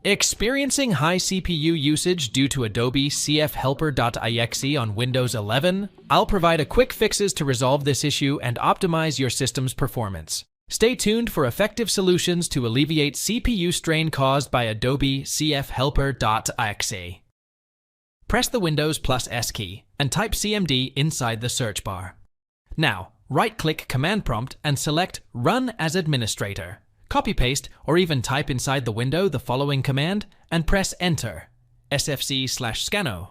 Experiencing high CPU usage due to Adobe CEF Helper.exe on Windows 11? I'll provide a quick fixes to resolve this issue and optimize your system's performance. Stay tuned for effective solutions to alleviate CPU strain caused by Adobe CEF Helper.exe. Press the Windows plus S key and type CMD inside the search bar. Now, right-click Command Prompt and select Run as Administrator. Copy-paste or even type inside the window the following command and press Enter. SFC/Scano.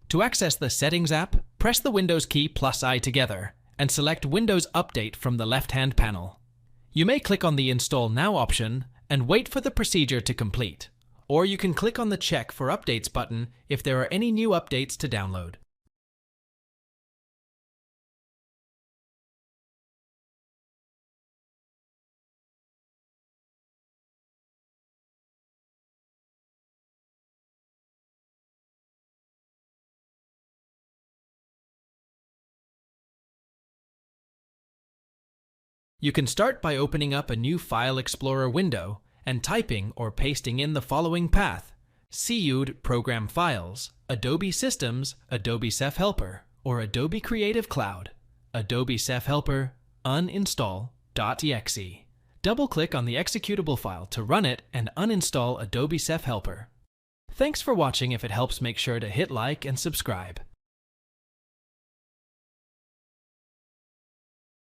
To access the Settings app, press the Windows key plus I together and select Windows Update from the left-hand panel. You may click on the Install Now option and wait for the procedure to complete, or you can click on the Check for Updates button if there are any new updates to download. You can start by opening up a new File Explorer window and typing or pasting in the following path: CUD Program Files, Adobe Systems, Adobe CEF Helper, or Adobe Creative Cloud, Adobe CEF Helper, Uninstall.exe. Double-click on the executable file to run it and uninstall Adobe CEF Helper. Thanks for watching. If it helps, make sure to hit like and subscribe.